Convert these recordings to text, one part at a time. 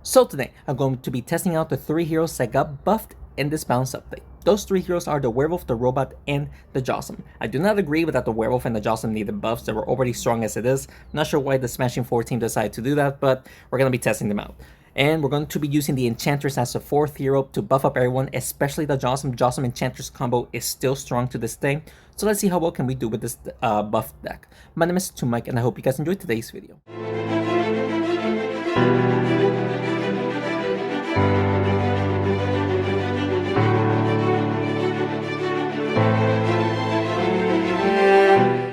So today, I'm going to be testing out the 3 heroes that got buffed in this balance update. Those 3 heroes are the Werewolf, the Robot, and the Jossum. I do not agree with that the Werewolf and the Jossum needed buffs. They were already strong as it is. Not sure why the Smashing 4 team decided to do that, but we're going to be testing them out. And we're going to be using the Enchantress as a 4th hero to buff up everyone, especially the Jossum. Jossum Enchantress combo is still strong to this day. So let's see how well can we do with this buff deck. My name is Mike, and I hope you guys enjoyed today's video.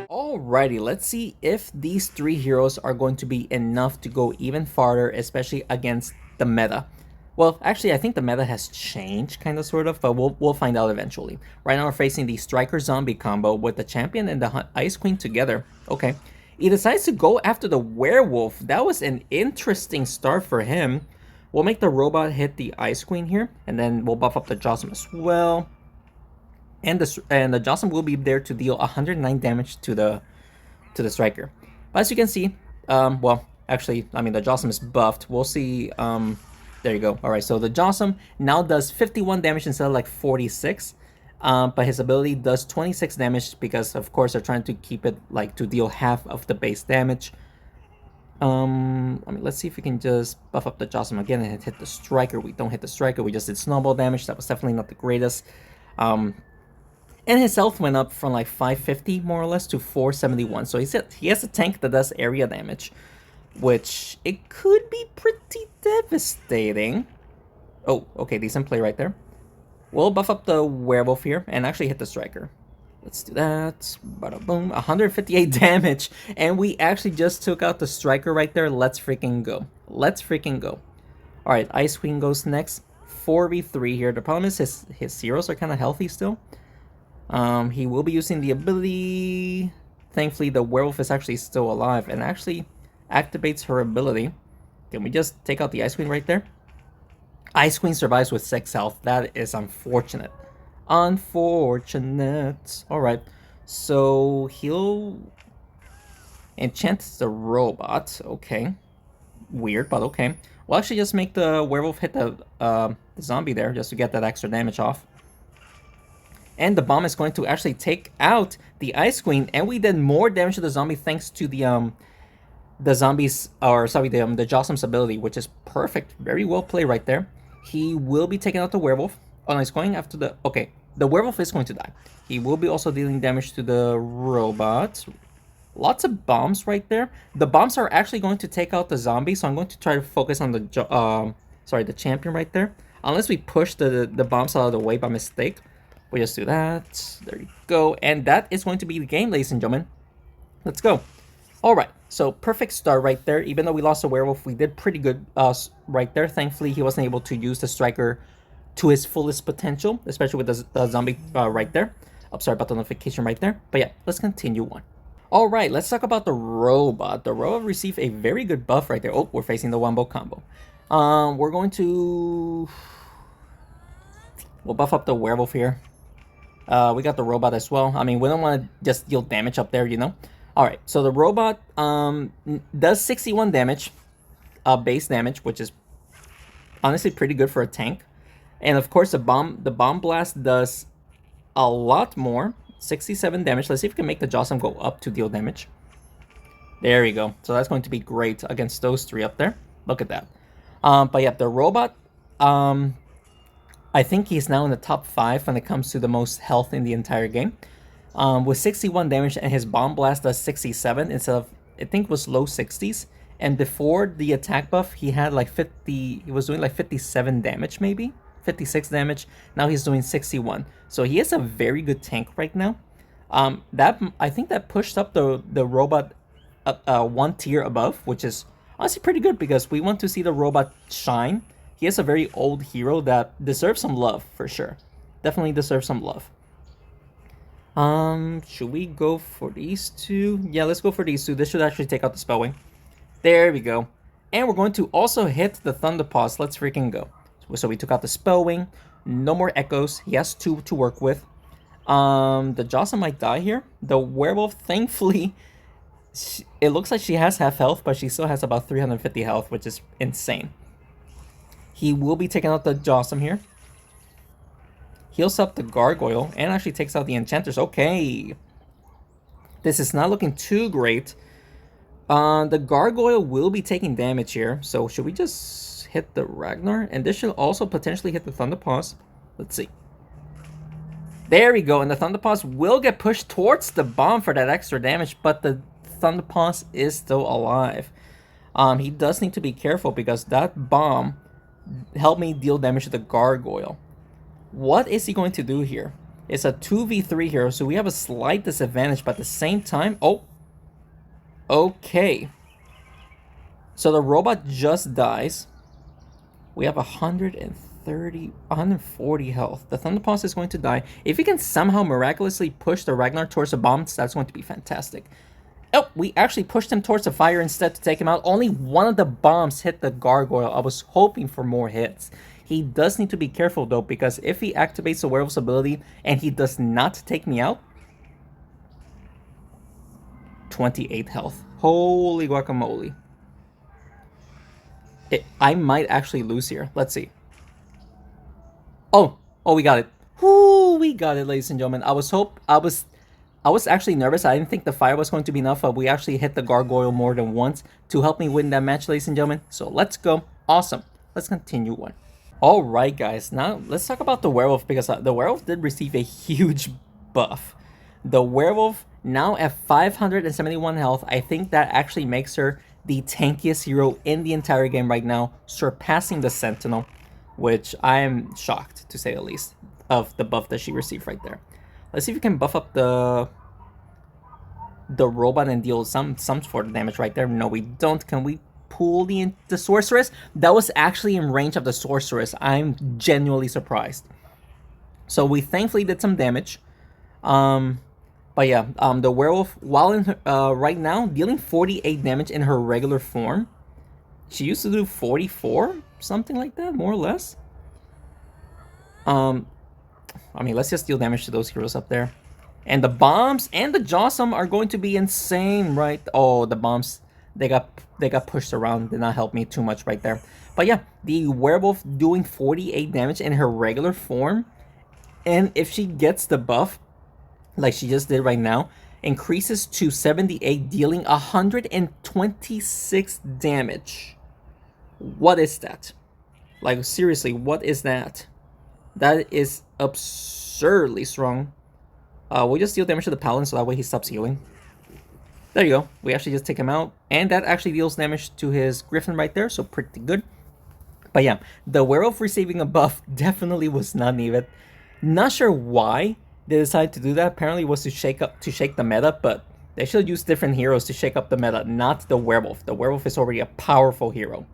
Alrighty, let's see if these 3 heroes are going to be enough to go even farther, especially against the meta. Well, actually, I think the meta has changed, kind of, sort of, but we'll find out eventually. Right now, we're facing the Striker Zombie combo with the Champion and the Ice Queen together. Okay, he decides to go after the Werewolf. That was an interesting start for him. We'll make the Robot hit the Ice Queen here, and then we'll buff up the Jossum as well. And the Jossum will be there to deal 109 damage to the Striker. But as you can see, well, actually, I mean, the Jossum is buffed. We'll see, there you go. Alright, so the Jossum now does 51 damage instead of like 46. But his ability does 26 damage because, of course, they're trying to keep it, like, to deal half of the base damage. I mean, let's see if we can just buff up the Jossum again and hit the Striker. We don't hit the Striker, we just did snowball damage. That was definitely not the greatest. And his health went up from like 550 more or less to 471. So he has a tank that does area damage, which it could be pretty devastating. Oh, okay, decent play right there. We'll buff up the Werewolf here and actually hit the Striker. Let's do that. Bada boom. 158 damage. And we actually just took out the Striker right there. Let's freaking go. Let's freaking go. Alright, Ice Queen goes next. 4v3 here. The problem is his heroes are kind of healthy still. He will be using the ability. Thankfully, the Werewolf is actually still alive and actually activates her ability. Can we just take out the Ice Queen right there? Ice Queen survives with 6 health. That is unfortunate. Unfortunate. Alright, so he'll enchant the Robot. Okay. Weird, but okay. We'll actually just make the Werewolf hit the zombie there just to get that extra damage off. And the bomb is going to actually take out the Ice Queen, and we did more damage to the zombie thanks to the zombies, or sorry, the Jossum's ability, which is perfect. Very well played right there. He will be taking out the Werewolf. Oh no, he's going after the, okay, the Werewolf is going to die. He will be also dealing damage to the Robot. Lots of bombs right there. The bombs are actually going to take out the zombie, so I'm going to try to focus on the the Champion right there. Unless we push the bombs out of the way by mistake. We just do that. There you go. And that is going to be the game, ladies and gentlemen. Let's go. Alright, so perfect start right there. Even though we lost a Werewolf, we did pretty good right there. Thankfully, he wasn't able to use the Striker to his fullest potential, especially with the zombie right there. I'm sorry about the notification right there. But yeah, let's continue on. Alright, let's talk about the Robot. The Robot received a very good buff right there. Oh, we're facing the Wombo combo. We're going to... We'll buff up the Werewolf here. We got the Robot as well. I mean, we don't want to just deal damage up there, you know? Alright, so the Robot does 61 damage, base damage, which is honestly pretty good for a tank. And of course, the bomb blast does a lot more, 67 damage. Let's see if we can make the Jossum go up to deal damage. There you go. So that's going to be great against those 3 up there. Look at that. But yeah, the Robot, I think he's now in the top 5 when it comes to the most health in the entire game. With 61 damage, and his Bomb Blast does 67 instead of, I think it was low 60s. And before the attack buff, he had like 50, he was doing like 57 damage maybe? 56 damage. Now he's doing 61. So he is a very good tank right now. I think that pushed up the Robot 1 tier above, which is honestly pretty good because we want to see the Robot shine. He is a very old hero that deserves some love, for sure. Definitely deserves some love. Should we go for these 2? Yeah, let's go for these 2. This should actually take out the Spellwing. There we go. And we're going to also hit the Thunder Paws. Let's freaking go. So we took out the Spellwing. No more Echoes. He has 2 to work with. The Jossum might die here. The Werewolf, thankfully, it looks like she has half health, but she still has about 350 health, which is insane. He will be taking out the Jossum here. Heals up the Gargoyle and actually takes out the Enchanters. Okay. This is not looking too great. The Gargoyle will be taking damage here. So should we just hit the Ragnar? And this should also potentially hit the Thunderpaws. Let's see. There we go. And the Thunderpaws will get pushed towards the bomb for that extra damage. But the Thunderpaws is still alive. He does need to be careful because that bomb helped me deal damage to the Gargoyle. What is he going to do here? It's a 2v3 here, so we have a slight disadvantage, but at the same time... Oh! Okay. So the robot just dies. We have 140 health. The Thunderpaws is going to die. If he can somehow miraculously push the Ragnar towards the bombs, that's going to be fantastic. Oh, we actually pushed him towards the fire instead to take him out. Only one of the bombs hit the Gargoyle. I was hoping for more hits. He does need to be careful though, because if he activates the Werewolf's ability and he does not take me out... 28 health. Holy guacamole. I might actually lose here. Let's see. Oh, we got it. Whoo, we got it, ladies and gentlemen. I was actually nervous. I didn't think the fire was going to be enough, but we actually hit the Gargoyle more than once to help me win that match, ladies and gentlemen. So let's go. Awesome. Let's continue on. Alright guys, now let's talk about the Werewolf, because the Werewolf did receive a huge buff. The Werewolf now at 571 health. I think that actually makes her the tankiest hero in the entire game right now, surpassing the Sentinel, which I am shocked, to say the least, of the buff that she received right there. Let's see if we can buff up the robot and deal some sort of damage right there. No, we don't. Can we pull the Sorceress? That was actually in range of the Sorceress. I'm genuinely surprised. So we thankfully did some damage. But yeah, the Werewolf, while in her, right now dealing 48 damage in her regular form. She used to do 44, something like that, more or less. I mean, let's just deal damage to those heroes up there. And the bombs and the Jossum are going to be insane, right? Oh, the bombs, they got pushed around. Did not help me too much right there. But yeah, the Werewolf doing 48 damage in her regular form. And if she gets the buff, like she just did right now, increases to 78, dealing 126 damage. What is that? Like, seriously, what is that? That is absurdly strong. We'll just deal damage to the Paladin so that way he stops healing. There you go. We actually just take him out. And that actually deals damage to his Griffin right there, so pretty good. But yeah, the Werewolf receiving a buff definitely was not needed. Not sure why they decided to do that. Apparently it was to shake the meta, but they should use different heroes to shake up the meta, not the Werewolf. The Werewolf is already a powerful hero.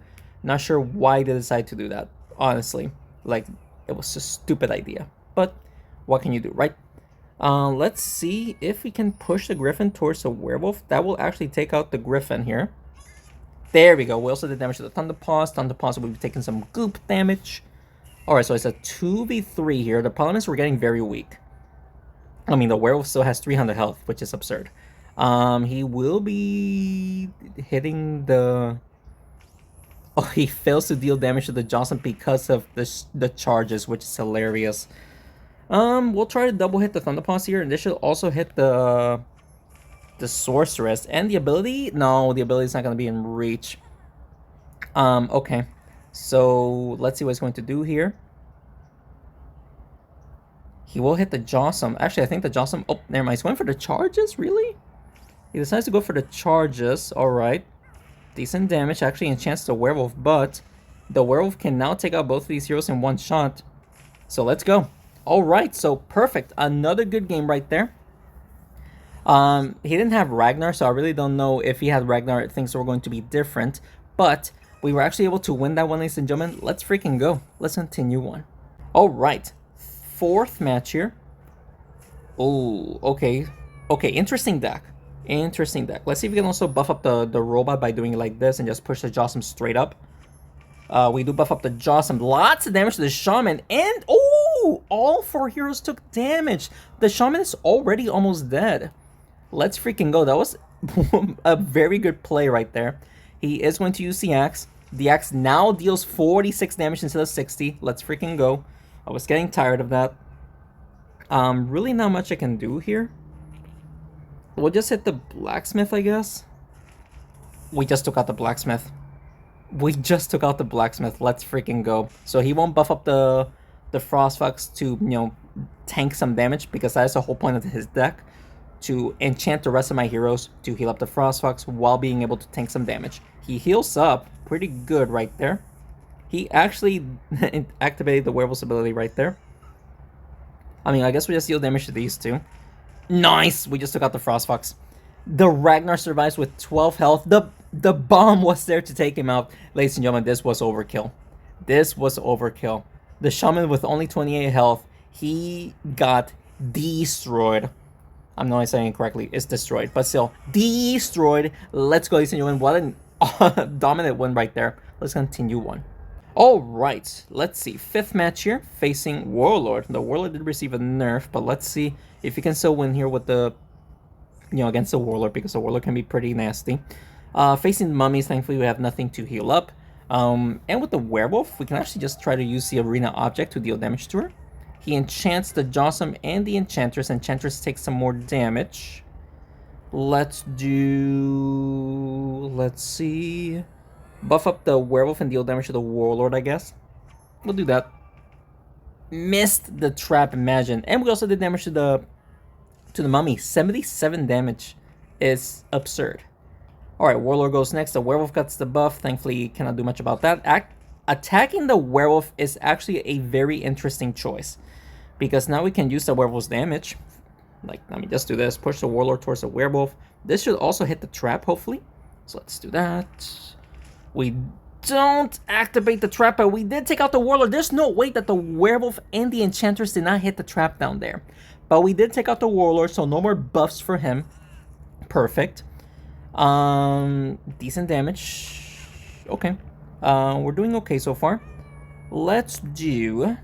Not sure why they decided to do that, honestly. Like, it was a stupid idea. But what can you do, right? Let's see if we can push the Griffin towards the Werewolf. That will actually take out the Griffin here. There we go. We also did damage to the Thunderpaws. Thunderpaws will be taking some goop damage. Alright, so it's a 2v3 here. The problem is we're getting very weak. I mean, the Werewolf still has 300 health, which is absurd. He will be hitting the... Oh, he fails to deal damage to the Johnson because of the charges, which is hilarious. We'll try to double hit the Thunderpaws here, and this should also hit the Sorceress. And the ability? No, the ability is not going to be in reach. Okay. So, let's see what he's going to do here. He will hit the Jossum. Actually, I think the Jossum... Oh, never mind. He's going for the charges? Really? He decides to go for the charges. Alright. Decent damage. Actually, enchants the Werewolf, but the Werewolf can now take out both of these heroes in one shot. So, let's go. Alright, so perfect. Another good game right there. He didn't have Ragnar, so I really don't know if he had Ragnar, things were going to be different. But we were actually able to win that one, ladies and gentlemen. Let's freaking go. Let's continue on. Alright. Fourth match here. Oh, okay. Okay, interesting deck. Interesting deck. Let's see if we can also buff up the robot by doing it like this and just push the Jossum straight up. We do buff up the Jossum. Lots of damage to the Shaman. And, oh, all 4 heroes took damage. The Shaman is already almost dead. Let's freaking go. That was a very good play right there. He is going to use the axe. The axe now deals 46 damage instead of 60. Let's freaking go. I was getting tired of that. Really not much I can do here. We'll just hit the blacksmith, I guess. We just took out the blacksmith. We just took out the blacksmith. Let's freaking go. So he won't buff up the frost fox to, you know, tank some damage, because that is the whole point of his deck, to enchant the rest of my heroes to heal up the frost fox while being able to tank some damage. He heals up pretty good right there. He actually activated the werewolf's ability right there. I mean, I guess we just deal damage to these two. Nice! We just took out the frost fox. The Ragnar survives with 12 health. The bomb was there to take him out. Ladies and gentlemen, this was overkill. This was overkill. The shaman with only 28 health, he got destroyed. I'm not saying it correctly. It's destroyed, but still, destroyed. Let's go, ladies and gentlemen. What a dominant win right there. Let's continue one. All right, let's see. 5th match here, facing Warlord. The Warlord did receive a nerf, but let's see if he can still win here with the, you know, against the Warlord, because the Warlord can be pretty nasty. Facing the mummies, thankfully we have nothing to heal up. And with the Werewolf, we can actually just try to use the arena object to deal damage to her. He enchants the Jawsome and the Enchantress. Enchantress takes some more damage. Let's see. Buff up the Werewolf and deal damage to the Warlord, I guess. We'll do that. Missed the trap, imagine. And we also did damage to the mummy. 77 damage is absurd. Alright, Warlord goes next. The Werewolf gets the buff. Thankfully, cannot do much about that. Attacking the Werewolf is actually a very interesting choice, because now we can use the Werewolf's damage. Like, let me just do this. Push the Warlord towards the Werewolf. This should also hit the trap, hopefully. So let's do that. We don't activate the trap, but we did take out the Warlord. There's no way that the Werewolf and the Enchantress did not hit the trap down there. But we did take out the Warlord, so no more buffs for him. Perfect. Decent damage. Okay. We're doing okay so far. Let's do...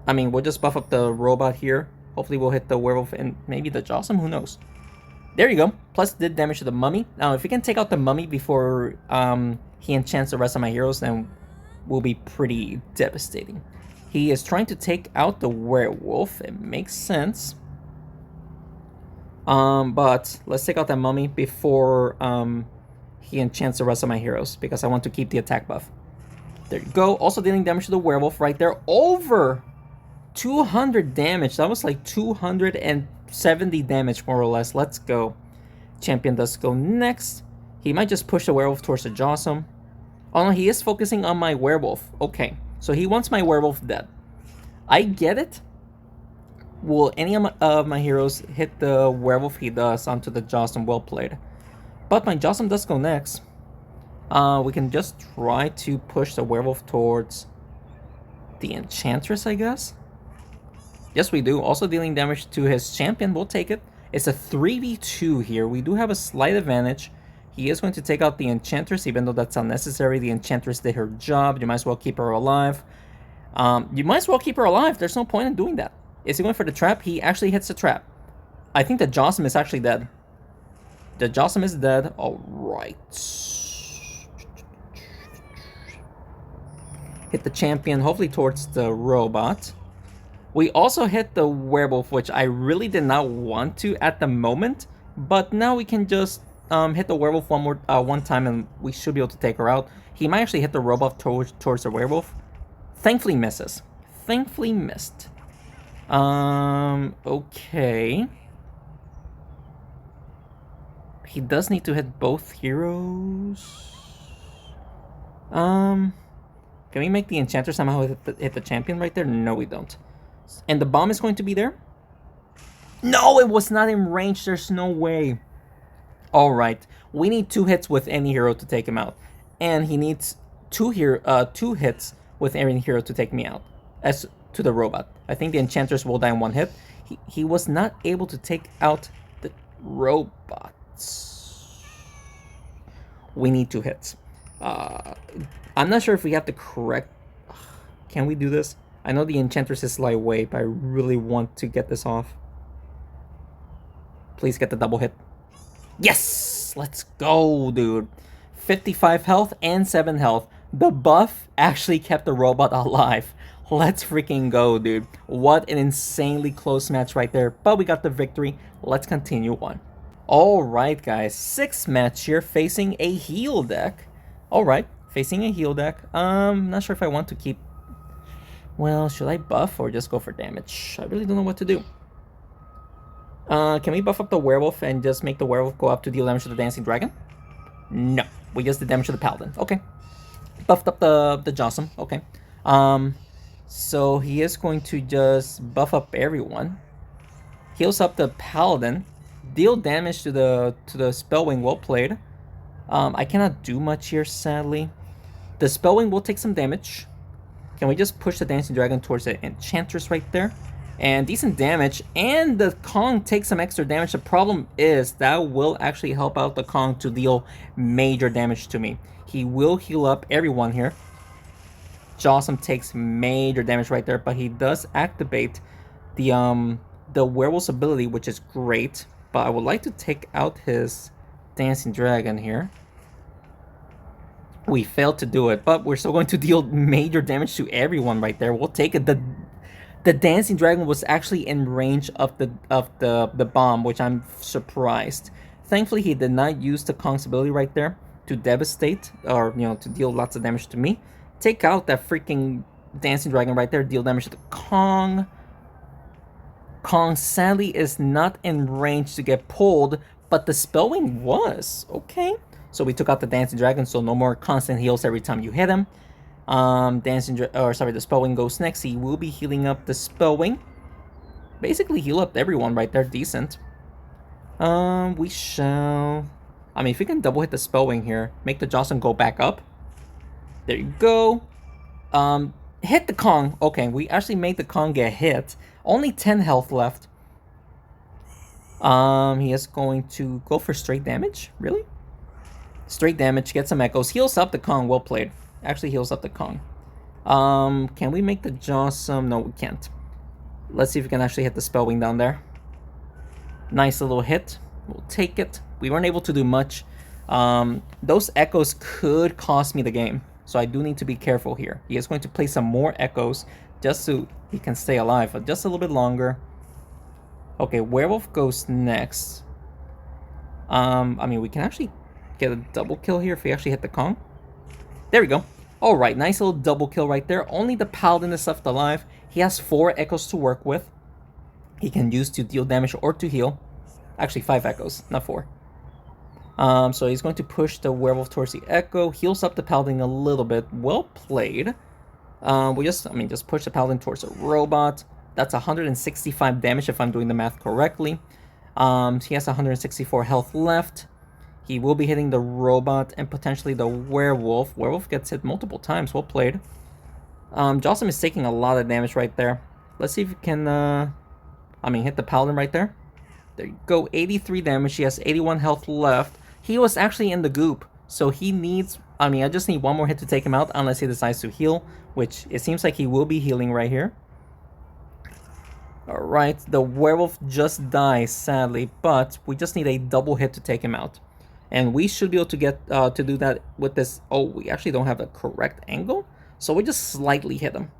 I mean, we'll just buff up the robot here. Hopefully we'll hit the Werewolf and maybe the Jawsome, who knows. There you go. Plus did damage to the mummy. Now, if we can take out the mummy before he enchants the rest of my heroes, then we'll be pretty devastating. He is trying to take out the Werewolf. It makes sense. But let's take out that mummy before he enchants the rest of my heroes, because I want to keep the attack buff. There you go. Also dealing damage to the Werewolf right there. Over 200 damage. That was like 270 damage, more or less. Let's go. Champion does go next. He might just push the Werewolf towards the Jawsome. Oh no, he is focusing on my Werewolf. Okay, so he wants my Werewolf dead. I get it. Will any of my heroes hit the Werewolf? He does, onto the Jawsome. Well played. But my Jawsome does go next. We can just try to push the Werewolf towards the Enchantress, I guess. Yes, we do. Also dealing damage to his champion. We'll take it. It's a 3v2 here. We do have a slight advantage. He is going to take out the Enchantress, even though that's unnecessary. The Enchantress did her job. You might as well keep her alive. There's no point in doing that. Is he going for the trap? He actually hits the trap. I think the Jawsome is actually dead. The Jawsome is dead. Alright. Hit the champion, hopefully towards the robot. We also hit the Werewolf, which I really did not want to at the moment. But now we can just hit the Werewolf one time and we should be able to take her out. He might actually hit the robot towards the Werewolf. Thankfully misses. Thankfully missed. Okay. He does need to hit both heroes. Can we make the Enchanter somehow hit the champion right there? No, we don't. And the bomb is going to be there? No, it was not in range. There's no way. Alright. We need 2 hits with any hero to take him out. And he needs 2 hits with any hero to take me out. As to the robot. I think the Enchantress will die in 1 hit. He was not able to take out the robots. We need 2 hits. I'm not sure if we have the correct... Can we do this? I know the Enchantress is lightweight, but I really want to get this off. Please get the double hit. Yes! Let's go, dude. 55 health and 7 health. The buff actually kept the robot alive. Let's freaking go, dude. What an insanely close match right there. But we got the victory. Let's continue on. Alright, guys. 6th match here facing a heal deck. Alright, facing a heal deck. Not sure if I want to keep... Well, should I buff or just go for damage? I really don't know what to do. Can we buff up the werewolf and just make the werewolf go up to deal damage to the dancing dragon? No, we just did damage to the paladin. Okay. Buffed up the Jossum. Okay. So he is going to just buff up everyone. Heals up the paladin. Deal damage to the spellwing. Well played. I cannot do much here, sadly. The spellwing will take some damage. Can we just push the dancing dragon towards the enchantress right there? And decent damage, and the Kong takes some extra damage. The problem is that will actually help out the Kong to deal major damage to me. He will heal up everyone here. Jossum takes major damage right there, but he does activate the werewolf's ability, which is great. But I would like to take out his dancing dragon here. We failed to do it, but we're still going to deal major damage to everyone right there. We'll take it. The dancing dragon was actually in range of the bomb, which I'm surprised. Thankfully, he did not use the Kong's ability right there to devastate, or to deal lots of damage to me. Take out that freaking dancing dragon right there, deal damage to the Kong. Kong sadly is not in range to get pulled, but the spellwing was. Okay, so we took out the dancing dragon, so no more constant heals every time you hit him. The spellwing goes next. He will be healing up the spellwing. Basically heal up everyone right there, decent. We shall... I mean, if we can double hit the spellwing here, make the Jocelyn go back up. There you go. Hit the Kong. Okay, we actually made the Kong get hit. Only 10 health left. He is going to go for straight damage. Really? Straight damage, get some echoes. Heals up the Kong, well played. Actually heals up the Kong. Can we make the Jossum? No, we can't. Let's see if we can actually hit the spellwing down there. Nice little hit. We'll take it. We weren't able to do much. Those echoes could cost me the game, so I do need to be careful here. He is going to play some more echoes just so he can stay alive for just a little bit longer. Okay, werewolf goes next. I mean, we can actually get a double kill here if we actually hit the Kong. There we go. Alright, nice little double kill right there. Only the paladin is left alive. He has 4 echoes to work with. He can use to deal damage or to heal. Actually, 5 echoes, not 4. So he's going to push the werewolf towards the echo. Heals up the paladin a little bit. Well played. Just push the paladin towards the robot. That's 165 damage if I'm doing the math correctly. He has 164 health left. He will be hitting the robot and potentially the werewolf. Werewolf gets hit multiple times. Well played. Jossum is taking a lot of damage right there. Let's see if we can, hit the paladin right there. There you go. 83 damage. He has 81 health left. He was actually in the goop, so he needs... I just need one more hit to take him out unless he decides to heal, which it seems like he will be healing right here. Alright, the werewolf just dies, sadly, but we just need a double hit to take him out. And we should be able to get to do that with this. Oh, we actually don't have the correct angle, so we just slightly hit him.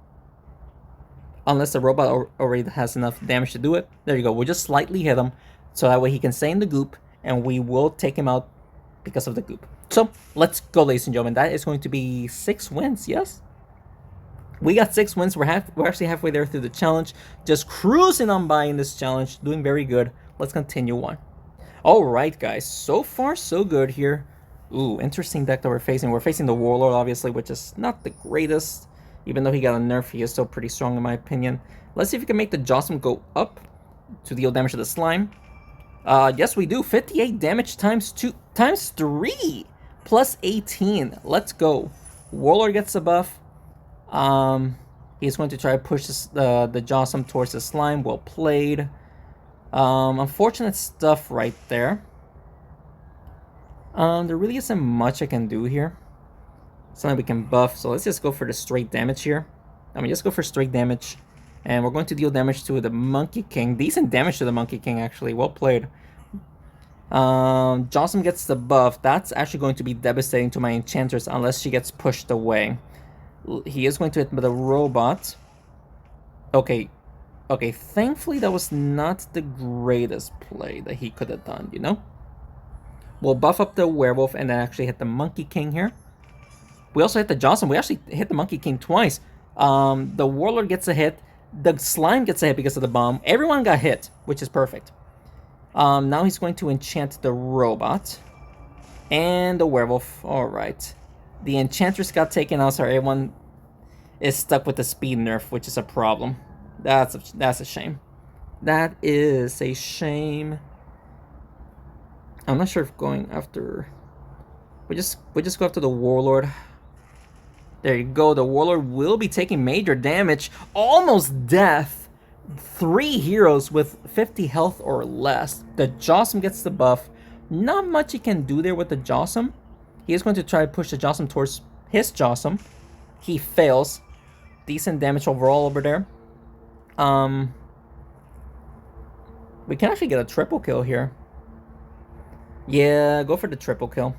Unless the robot already has enough damage to do it. There you go. We'll just slightly hit him, so that way he can stay in the goop, and we will take him out because of the goop. So, let's go, ladies and gentlemen. That is going to be 6 wins, yes? We got 6 wins. We're actually halfway there through the challenge. Just cruising on by in this challenge. Doing very good. Let's continue on. Alright, guys. So far, so good here. Ooh, interesting deck that we're facing. We're facing the Warlord, obviously, which is not the greatest. Even though he got a nerf, he is still pretty strong in my opinion. Let's see if we can make the Jossum go up to deal damage to the slime. Yes, we do. 58 damage times 3 plus 18. Let's go. Warlord gets a buff. He's going to try to push the Jossum towards the slime. Well played. Unfortunate stuff right there. There really isn't much I can do here. Something we can buff, so let's just go for the straight damage here. Just go for straight damage. And we're going to deal damage to the Monkey King. Decent damage to the Monkey King, actually. Well played. Jocelyn gets the buff. That's actually going to be devastating to my Enchantress unless she gets pushed away. He is going to hit with a robot. Okay. Okay, thankfully that was not the greatest play that he could have done, you know? We'll buff up the Werewolf and then actually hit the Monkey King here. We also hit the Jocelyn. We actually hit the Monkey King twice. The Warlord gets a hit. The Slime gets a hit because of the bomb. Everyone got hit, which is perfect. Now he's going to enchant the Robot. And the Werewolf. Alright. The Enchantress got taken out, so everyone is stuck with the speed nerf, which is a problem. That's a shame. That is a shame. I'm not sure if going after... We just go after the Warlord. There you go. The Warlord will be taking major damage. Almost death. 3 heroes with 50 health or less. The Jossum gets the buff. Not much he can do there with the Jossum. He is going to try to push the Jossum towards his Jossum. He fails. Decent damage overall over there. We can actually get a triple kill here. Yeah, go for the triple kill.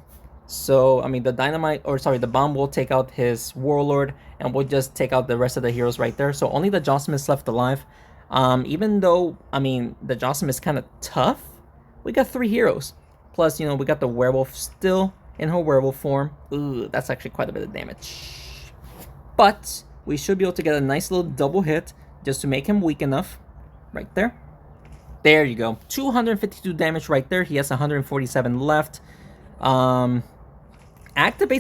So, I mean, the the bomb will take out his Warlord, and we'll just take out the rest of the heroes right there. So only the Jossum is left alive. Even though, I mean, the Jossum is kind of tough, we got 3 heroes. Plus, you know, we got the Werewolf still in her werewolf form. Ooh, that's actually quite a bit of damage. But we should be able to get a nice little double hit just to make him weak enough. Right there. There you go. 252 damage right there. He has 147 left. Activates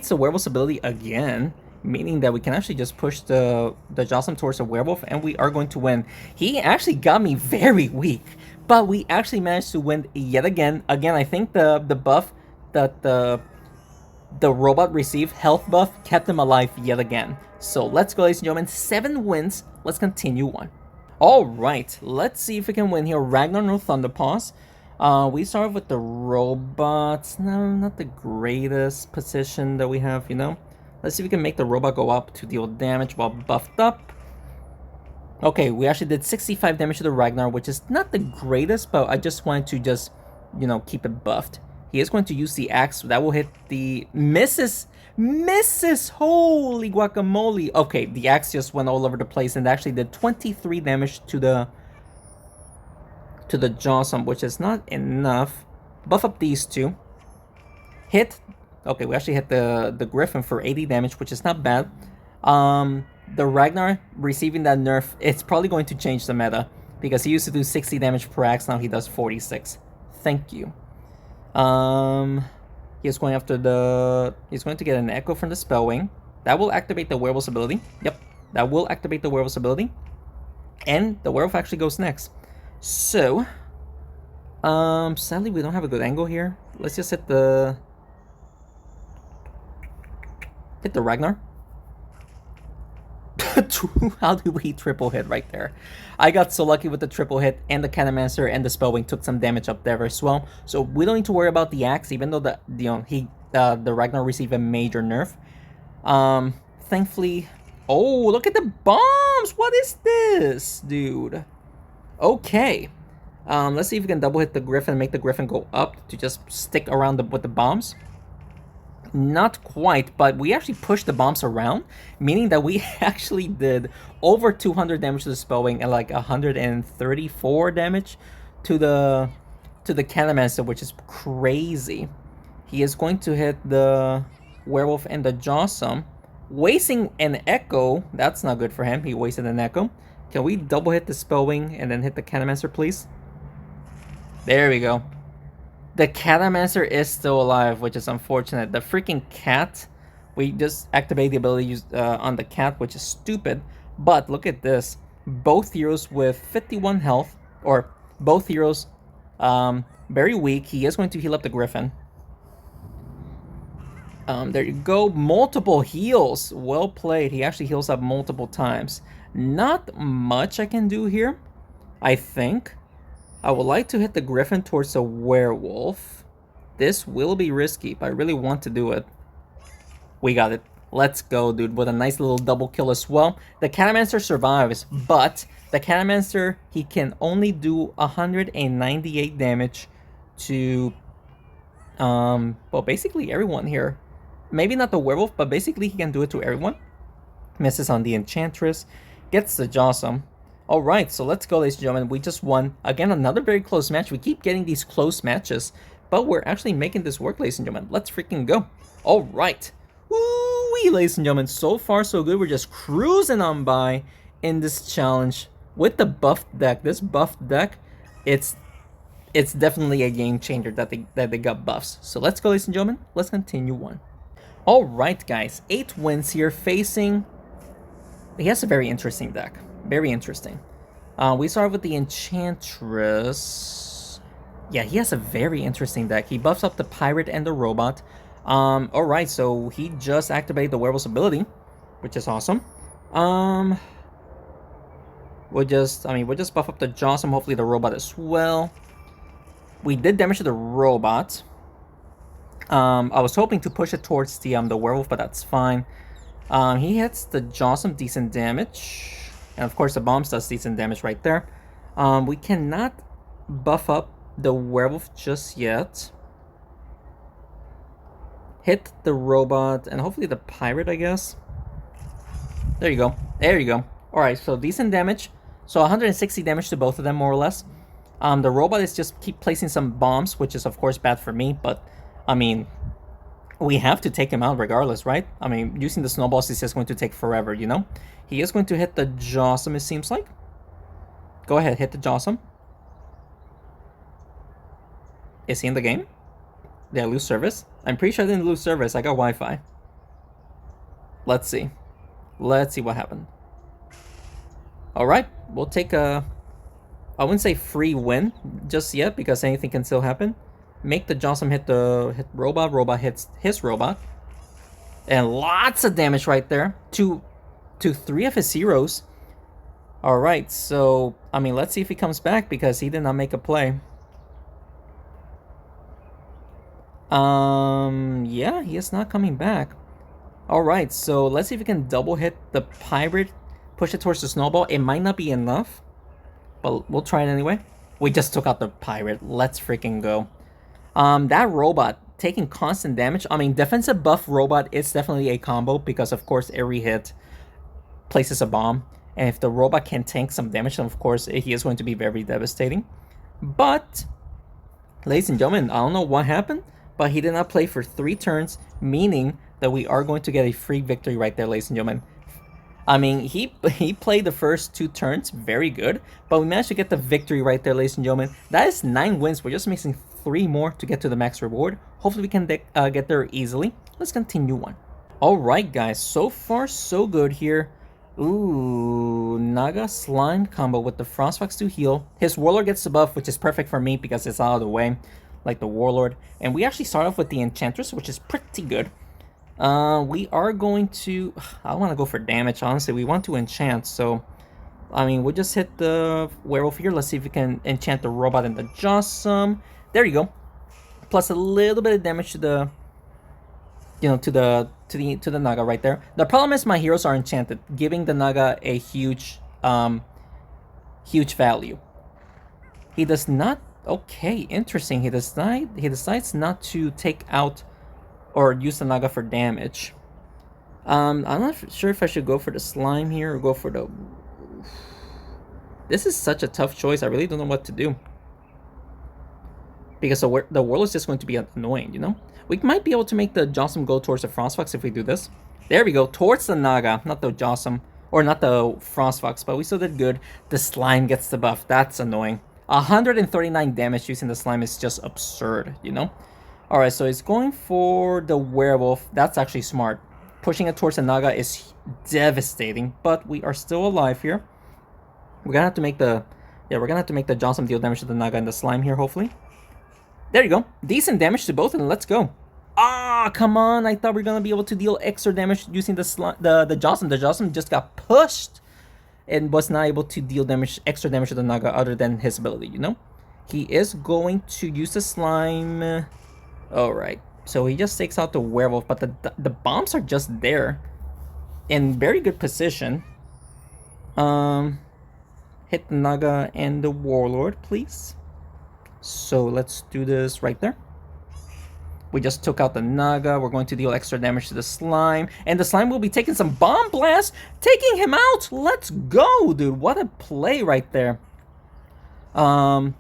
the Werewolf's ability again, meaning that we can actually just push the Jocelyn towards the Werewolf, and we are going to win. He actually got me very weak, but we actually managed to win yet again. Again, I think the buff that the robot received, health buff, kept him alive yet again. So let's go, ladies and gentlemen. 7 wins. Let's continue on. Alright, let's see if we can win here. Ragnar, no Thunderpaws. We start with the robots. No, not the greatest position that we have, you know. Let's see if we can make the robot go up to deal damage while buffed up. Okay, we actually did 65 damage to the Ragnar, which is not the greatest, but I just wanted to just, you know, keep it buffed. He is going to use the axe. That will hit the... Misses! Holy guacamole! Okay, the axe just went all over the place and actually did 23 damage to the Jossum, which is not enough. Buff up these 2. Hit. Okay, we actually hit the Griffin for 80 damage, which is not bad. The Ragnar receiving that nerf, it's probably going to change the meta, because he used to do 60 damage per axe, now he does 46. Thank you. He's going after he's going to get an Echo from the Spellwing. That will activate the Werewolf's ability. Yep, that will activate the Werewolf's ability. And the Werewolf actually goes next. So, sadly we don't have a good angle here. Let's just hit the Ragnar. How do we triple hit right there? I got so lucky with the triple hit, and the Cannonmancer and the Spellwing took some damage up there as well. So we don't need to worry about the axe, even though the Ragnar received a major nerf. Thankfully, oh, look at the bombs! What is this, dude? Okay, let's see if we can double hit the Griffin and make the Griffin go up to just stick around with the bombs. Not quite, but we actually pushed the bombs around, meaning that we actually did over 200 damage to the Spellwing and like 134 damage to the Cannonmancer, which is crazy. He is going to hit the Werewolf and the Jossum, wasting an Echo. That's not good for him. He wasted an Echo. Can we double hit the Spellwing and then hit the Cannonmancer, please? There we go. The Catamancer is still alive, which is unfortunate. The freaking cat, we just activate the ability on the cat, which is stupid. But look at this. Both heroes with 51 health, or both heroes very weak. He is going to heal up the Griffin. There you go. Multiple heals. Well played. He actually heals up multiple times. Not much I can do here, I think. I would like to hit the Griffin towards a Werewolf. This will be risky, but I really want to do it. We got it. Let's go, dude, with a nice little double kill as well. The Catamancer survives, but the Catamancer, he can only do 198 damage to Well, basically everyone here. Maybe not the werewolf, but basically he can do it to everyone. Misses on the enchantress, gets the Jawsome. Alright, so let's go, ladies and gentlemen. We just won. Again, another very close match. We keep getting these close matches, but we're actually making this work, ladies and gentlemen. Let's freaking go. Alright. Woo-wee, ladies and gentlemen. So far, so good. We're just cruising on by in this challenge with the buffed deck. This buffed deck, it's definitely a game changer that they got buffs. So let's go, ladies and gentlemen. Let's continue on. Alright, guys. 8 wins here facing... He has a very interesting deck. Very interesting. We start with the Enchantress. Yeah, he has a very interesting deck. He buffs up the Pirate and the Robot. Alright, so he just activated the Werewolf's ability, which is awesome. We'll just buff up the Jawsome, hopefully the Robot as well. We did damage to the Robot. I was hoping to push it towards the Werewolf, but that's fine. He hits the Jawsome, decent damage. And of course the Bombs does decent damage right there. We cannot buff up the Werewolf just yet. Hit the Robot and hopefully the Pirate, I guess. There you go. There you go. Alright, so decent damage. So 160 damage to both of them, more or less. The Robot is just keep placing some bombs, which is of course bad for me, but I mean, we have to take him out regardless, right? I mean, using the snowballs is just going to take forever, you know? He is going to hit the Jawsome, it seems like. Go ahead, hit the Jawsome. Is he in the game? Did I lose service? I'm pretty sure I didn't lose service. I got Wi-Fi. Let's see. Let's see what happened. Alright, we'll take a... I wouldn't say free win just yet, because anything can still happen. Make the Jawsome hit Robot. Robot hits his Robot. And lots of damage right there. To 3 of his heroes. Alright, so, I mean, let's see if he comes back, because he did not make a play. Yeah, he is not coming back. Alright, so let's see if we can double hit the Pirate. Push it towards the Snowball. It might not be enough, but we'll try it anyway. We just took out the Pirate. Let's freaking go. That Robot taking constant damage. I mean, defensive buff Robot is definitely a combo, because of course every hit places a bomb, and if the Robot can tank some damage, then of course he is going to be very devastating. But ladies and gentlemen, I don't know what happened, but he did not play for 3 turns, meaning that we are going to get a free victory right there, ladies and gentlemen. I mean, he played the first 2 turns very good, but we managed to get the victory right there, ladies and gentlemen. That is 9 wins. We're just missing 3 more to get to the max reward. Hopefully we can get there easily. Let's continue on. Alright, guys. So far, so good here. Ooh, Naga Slime combo with the Frostfox to heal. His Warlord gets the buff, which is perfect for me because it's out of the way, like the Warlord. And we actually start off with the Enchantress, which is pretty good. We are going to... I want to go for damage, honestly. We want to enchant, so... I mean, we'll just hit the Werewolf here. Let's see if we can enchant the Robot and the Jawsome. There you go. Plus a little bit of damage to the... You know, to the Naga right there. The problem is my heroes are enchanted, giving the Naga a huge value. He does not... Okay, interesting. He decides not to take out or use the Naga for damage. I'm not sure if I should go for the Slime here or go for the... This is such a tough choice. I really don't know what to do. Because the Warlord is just going to be annoying, you know? We might be able to make the Jawsome go towards the Frostfox if we do this. There we go. Towards the Naga, not the Jawsome. Or not the Frostfox, but we still did good. The Slime gets the buff. That's annoying. 139 damage using the Slime is just absurd, you know? Alright, so it's going for the Werewolf. That's actually smart. Pushing it towards the Naga is devastating, but we are still alive here. We're gonna have to make the... Yeah, we're gonna have to make the Jawsome deal damage to the Naga and the Slime here, hopefully. There you go. Decent damage to both of them. Let's go. Ah, come on. I thought we were gonna be able to deal extra damage using the Jawsome. The Jawsome just got pushed and was not able to deal extra damage to the Naga other than his ability, you know? He is going to use the Slime... Alright, so he just takes out the Werewolf, but the bombs are just there in very good position. Hit the Naga and the Warlord, please. So let's do this right there. We just took out the Naga. We're going to deal extra damage to the slime. And the slime will be taking some Bomb Blast, taking him out. Let's go, dude. What a play right there. The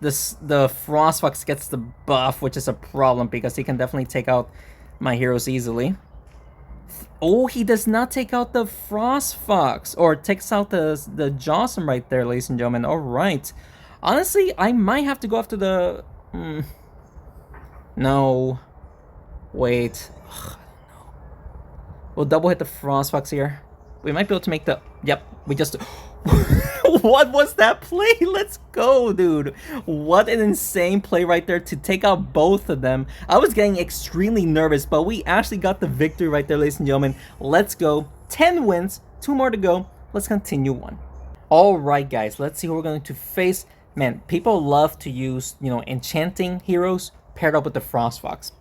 Frostfox gets the buff, which is a problem because he can definitely take out my heroes easily. Oh, he does not take out the Frostfox, or takes out the Jawsome right there, ladies and gentlemen. All right. Honestly, I might have to go after the... No. Wait. Ugh, we'll double hit the Frostfox here. We might be able to make the... Yep, we just... What was that play? Let's go, dude. What an insane play right there to take out both of them. I was getting extremely nervous, but we actually got the victory right there, ladies and gentlemen. Let's go. 10 wins, 2 more to go. Let's continue on. All right, guys, let's see who we're going to face. Man, people love to use, enchanting heroes paired up with the Frostfox.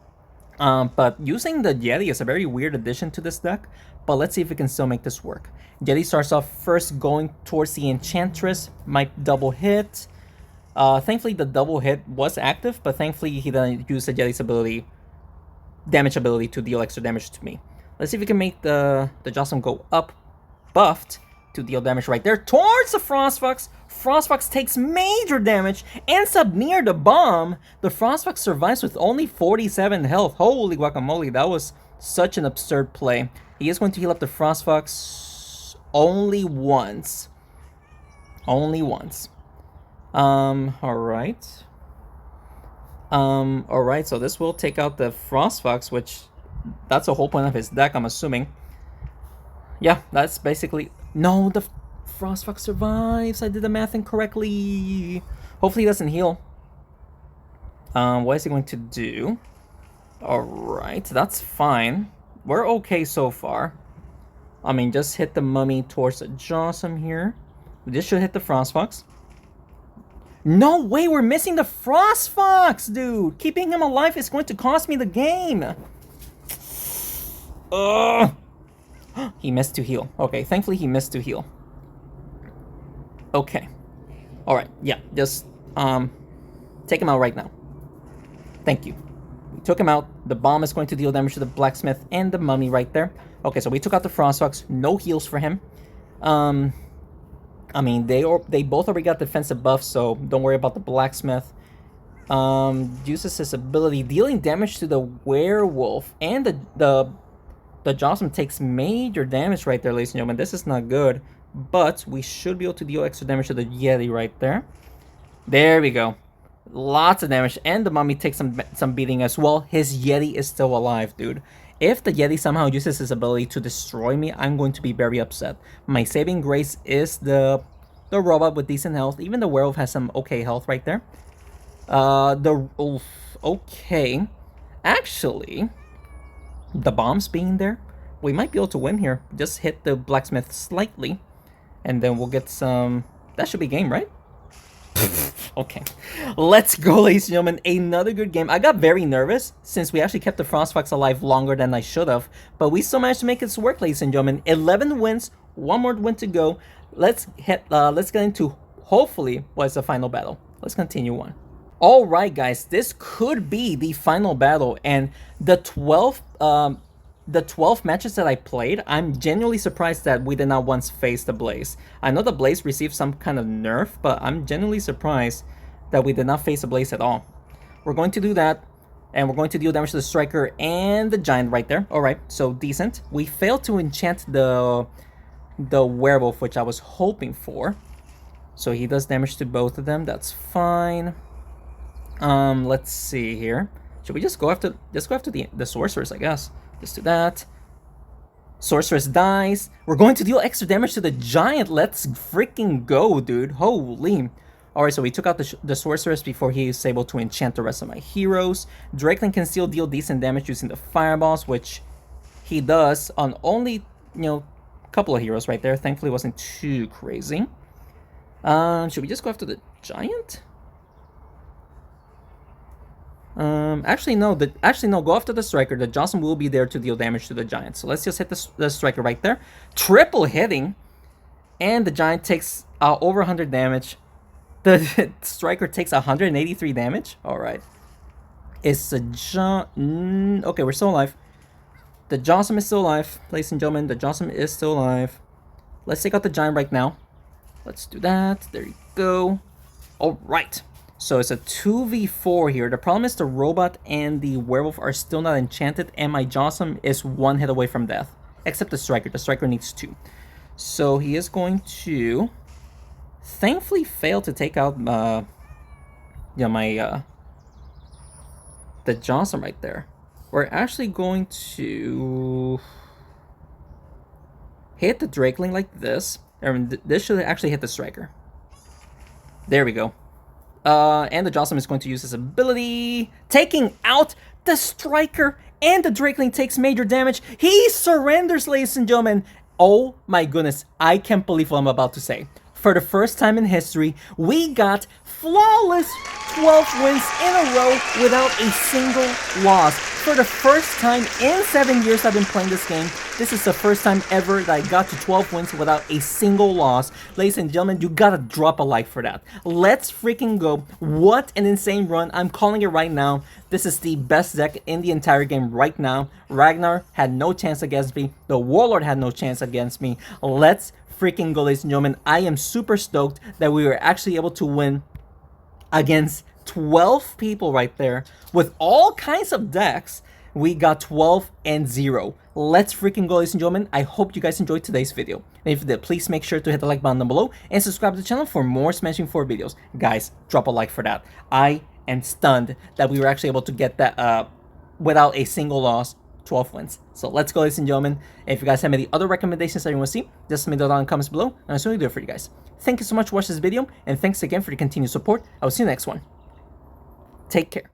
But using the Yeti is a very weird addition to this deck. But let's see if we can still make this work. Yeti starts off first going towards the Enchantress. Might double hit. Thankfully, the double hit was active, but thankfully he didn't use the Yeti's damage ability to deal extra damage to me. Let's see if we can make the Jawsome go up, buffed, to deal damage right there towards the Frostfox. Frostfox takes major damage, ends up near the bomb. The Frostfox survives with only 47 health. Holy guacamole, that was such an absurd play. He is going to heal up the Frostfox only once. Only once. Alright. Alright, so this will take out the Frostfox, which that's the whole point of his deck, I'm assuming. Yeah, that's basically... No, the Frostfox survives. I did the math incorrectly. Hopefully he doesn't heal. What is he going to do? Alright, that's fine. We're okay so far. I mean, just hit the Mummy towards the Jawsome here. This should hit the Frostfox. No way, we're missing the Frostfox, dude. Keeping him alive is going to cost me the game. Ugh. He missed to heal. Okay, thankfully he missed to heal. Okay. Alright, yeah, just take him out right now. Thank you. We took him out. The bomb is going to deal damage to the Blacksmith and the Mummy right there. Okay, so we took out the Frostfox. No heals for him. I mean, they both already got defensive buffs, so don't worry about the Blacksmith. Uses his ability, dealing damage to the Werewolf, and the Jawsome takes major damage right there, ladies and gentlemen. This is not good, but we should be able to deal extra damage to the Yeti right there. There we go. Lots of damage, and the Mummy takes some beating as well. His Yeti is still alive, dude. If the Yeti somehow uses his ability to destroy me, I'm going to be very upset. My saving grace is the robot with decent health. Even the Werewolf has some okay health right there. Okay. Actually, the bombs being there, we might be able to win here. Just hit the Blacksmith slightly, and then we'll get some... That should be game, right? Okay, let's go, ladies and gentlemen. Another good game. I got very nervous since we actually kept the Frostfox alive longer than I should have, but we still managed to make this work, ladies and gentlemen. 11 wins, 1 more win to go. Let's get into hopefully what's the final battle. Let's continue on. All right, guys, this could be the final battle, and the 12 matches that I played, I'm genuinely surprised that we did not once face the Blaze. I know the Blaze received some kind of nerf, but I'm genuinely surprised that we did not face the Blaze at all. We're going to do that, and we're going to deal damage to the Striker and the Giant right there. All right, so decent. We failed to enchant the Werewolf, which I was hoping for. So he does damage to both of them. That's fine. Let's see here. Should we just go after the Sorceress, I guess? Just do that. Sorceress dies. We're going to deal extra damage to the Giant. Let's freaking go, dude. Holy. Alright, so we took out the Sorceress before he is able to enchant the rest of my heroes. Drakeling can still deal decent damage using the Fireballs, which he does on only, a couple of heroes right there. Thankfully, it wasn't too crazy. Should we just go after the Giant? Actually no, go after the Striker. The Jawsome will be there to deal damage to the Giant. So let's just hit the Striker right there. Triple hitting. And the Giant takes over 100 damage. The Striker takes 183 damage. Alright. It's a John. Okay, we're still alive. The Johnson is still alive. Ladies and gentlemen, the Johnson is still alive. Let's take out the giant right now. Let's do that. There you go. Alright. So it's a 2v4 here. The problem is the robot and the werewolf are still not enchanted, and my Johnson is one hit away from death. Except the striker. The striker needs 2. So he is going to thankfully fail to take out the Johnson right there. We're actually going to hit the Drakeling like this. This should actually hit the striker. There we go. And the Jocelyn is going to use his ability, taking out the striker, and the Drakeling takes major damage. He surrenders, ladies and gentlemen. Oh my goodness, I can't believe what I'm about to say. For the first time in history, we got flawless 12 wins in a row without a single loss. For the first time in 7 years I've been playing this game, this is the first time ever that I got to 12 wins without a single loss. Ladies and gentlemen, you gotta drop a like for that. Let's freaking go. What an insane run. I'm calling it right now. This is the best deck in the entire game right now. Ragnar had no chance against me. The Warlord had no chance against me. Let's freaking go, ladies and gentlemen. I am super stoked that we were actually able to win against 12 people right there with all kinds of decks. We got 12-0. Let's freaking go, ladies and gentlemen. I hope you guys enjoyed today's video. And if you did, please make sure to hit the like button down below and subscribe to the channel for more Smashing 4 videos. Guys, drop a like for that. I am stunned that we were actually able to get that without a single loss. 12 wins. So let's go, ladies and gentlemen. If you guys have any other recommendations that you want to see, just let me know down in the comments below, and I'll certainly do it for you guys. Thank you so much for watching this video, and thanks again for your continued support. I will see you in the next one. Take care.